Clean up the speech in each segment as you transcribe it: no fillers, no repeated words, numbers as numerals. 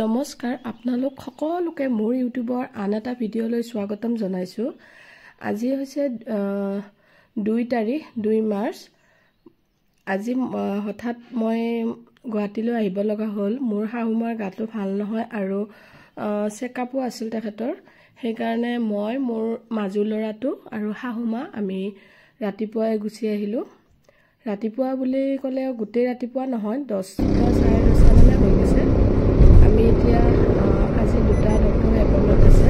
নমস্কাৰ আপোনালোক সকলোকে মোৰ ইউটিউবৰ আন এটা ভিডিঅ'লৈ স্বাগতম জনাইছো। আজি হৈছে 2 তাৰিখ 2 মাৰ্চ। আজি হঠাৎ মই গুৱাহাটীলৈ আহিব লগা হ'ল। মোৰ শাহুমাৰ গাটো ভাল নহয় আৰু চেকআপো আছিল তেখেতৰ। সেইকাৰণে মই মোৰ মাজু ল'ৰাটো আৰু শাহুমা আমি ৰাতিপুৱাই গুচি আহিলোঁ। ৰাতিপুৱা বুলি ক'লে গোটেই ৰাতিপুৱা নহয়, 10টা 10:30 মানে হৈ গৈছে। আমি এতিয়া আজি দুটা ডক্টৰ এপইণ্টমেণ্ট আছে।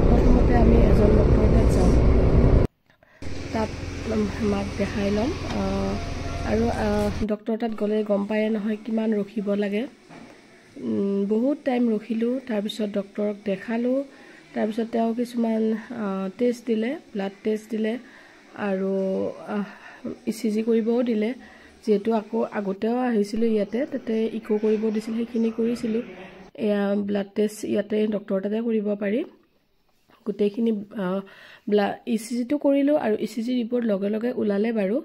প্ৰথমতে আমি এজন ডক্টৰ তাত যাম, তাত মাক দেখাই ল'ম আৰু ডক্টৰ তাত গ'লে গম পায়ে নহয় কিমান ৰখিব লাগে। বহুত টাইম ৰখিলোঁ। তাৰপিছত ডক্টৰক দেখালোঁ। তাৰপিছত তেওঁ কিছুমান টেষ্ট দিলে, ব্লাড টেষ্ট দিলে আৰু ECG কৰিবও দিলে। যিহেতু আগতেও আহিছিলোঁ ইয়াতে, তাতে ইকো কৰিব দিছিল, সেইখিনি কৰিছিলোঁ। এয়া ব্লাড টেষ্ট ইয়াতে ডক্টৰ তাতে কৰিব পাৰি। গোটেইখিনি ECGটো কৰিলোঁ আৰু ECG ৰিপৰ্ট লগে লগে ওলালে বাৰু,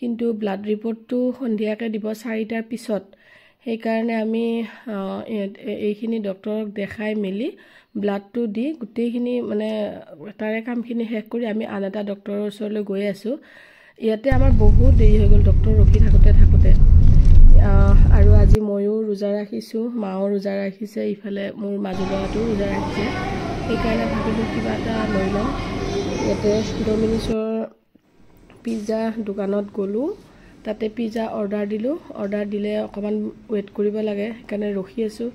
কিন্তু ব্লাড ৰিপৰ্টটো সন্ধিয়াকৈ দিব 4টাৰ পিছত। সেইকাৰণে আমি এইখিনি ডক্টৰক দেখাই মেলি ব্লাডটো দি গোটেইখিনি মানে তাৰে কামখিনি শেষ কৰি আমি আন এটা ডক্টৰৰ ওচৰলৈ গৈ আছোঁ। ইয়াতে আমাৰ বহুত দেৰি হৈ গ'ল ডক্টৰ ৰখি থাকোঁতে আৰু আজি ময়ো ৰোজা ৰাখিছোঁ, মাও ৰোজা ৰাখিছে, ইফালে মোৰ মাজু ল'ৰাটোও ৰোজা ৰাখিছে। সেইকাৰণে ভাবিলোঁ কিবা এটা লৈ ল'ম। ইয়াতে ডমিনিছৰ পিজ্জা দোকানত গ'লোঁ, তাতে পিজ্জা অৰ্ডাৰ দিলোঁ। অৰ্ডাৰ দিলে অকণমান ৱেইট কৰিব লাগে, সেইকাৰণে ৰখি আছোঁ।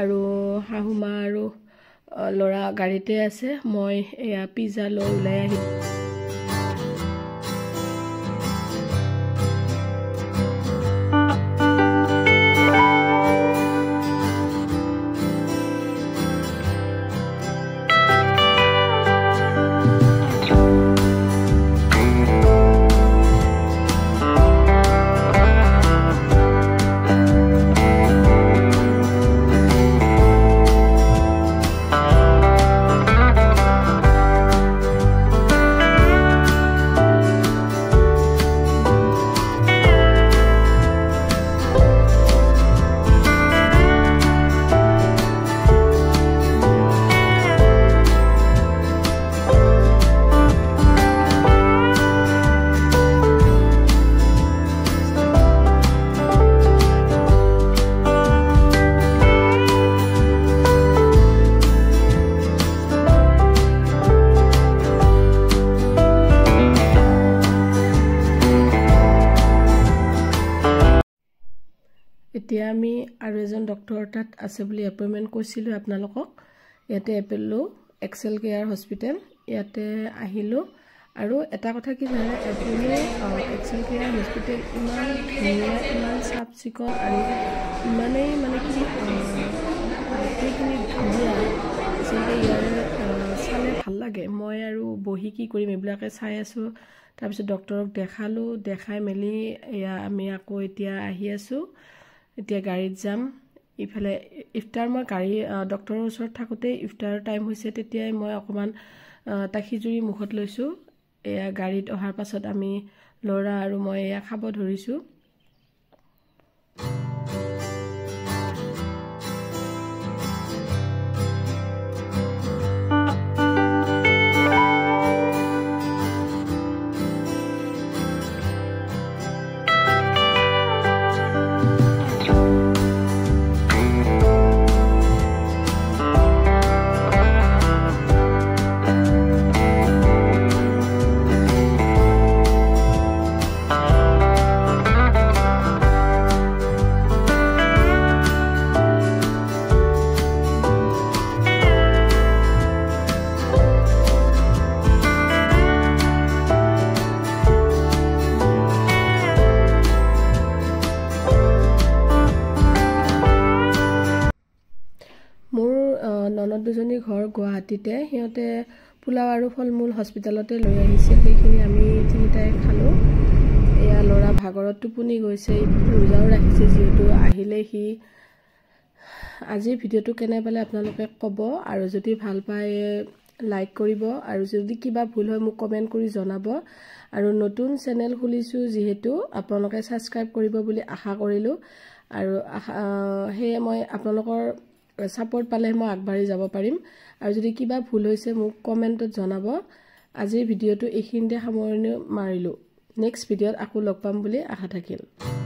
আৰু শাহুমা আৰু ল'ৰা গাড়ীতে আছে। মই এয়া পিজ্জা লৈ ওলাই আহিলোঁ। এতিয়া আমি আৰু এজন ডক্টৰ তাত আছে বুলি এপইণ্টমেণ্ট কৈছিলোঁ আপোনালোকক। ইয়াতে এপ'ল' এক্সেল কেয়াৰ হস্পিটেল, ইয়াতে আহিলোঁ। আৰু এটা কথা কি জানে, এপ'ল' এক্সেল কেয়াৰ হস্পিটেল ইমান ধুনীয়া, ইমান চাফ চিকুণ আৰু ইমানেই মানে কি গোটেইখিনি ধুনীয়া আচলতে। ইয়াৰে চালে ভাল লাগে। মই আৰু বহি কি কৰিম এইবিলাকে চাই আছোঁ। তাৰপিছত ডক্টৰক দেখালোঁ, দেখাই মেলি এয়া আমি আকৌ এতিয়া আহি আছোঁ। এতিয়া গাড়ীত যাম। ইফালে ইফতাৰ মই ডক্টৰৰ ওচৰত থাকোঁতেই ইফতাৰৰ টাইম হৈছে, তেতিয়াই মই অকণমান এটা খিজুৰি মুখত লৈছোঁ। এয়া গাড়ীত অহাৰ পাছত আমি ল'ৰা আৰু মই এয়া খাব ধৰিছোঁ। মোৰ ননদ দুজনীৰ ঘৰ গুৱাহাটীতে। সিহঁতে পোলাও আৰু ফল মূল হস্পিটেলতে লৈ আহিছিল, সেইখিনি আমি তিনিটাই খালোঁ। এয়া ল'ৰা ভাগৰত টোপনি গৈছে, ৰোজাও ৰাখিছে যিহেতু। আহিলে সি। আজিৰ ভিডিঅ'টো কেনে পালে আপোনালোকে ক'ব, আৰু যদি ভাল পায় লাইক কৰিব, আৰু যদি কিবা ভুল হয় মোক কমেণ্ট কৰি জনাব। আৰু নতুন চেনেল খুলিছোঁ যিহেতু আপোনালোকে ছাবস্ক্ৰাইব কৰিব বুলি আশা কৰিলোঁ। আৰু সেয়ে মই আপোনালোকৰ সাপোৰ্ট পালে মই আগবাঢ়ি যাব পাৰিম আৰু যদি কিবা ভুল হৈছে মোক কমেন্টত জনাব আজিৰ ভিডিওটো এইখিনিতে সামৰণি মাৰিলো নেক্সট ভিডিওত আকৌ লগ পাম বুলি আশা থাকিল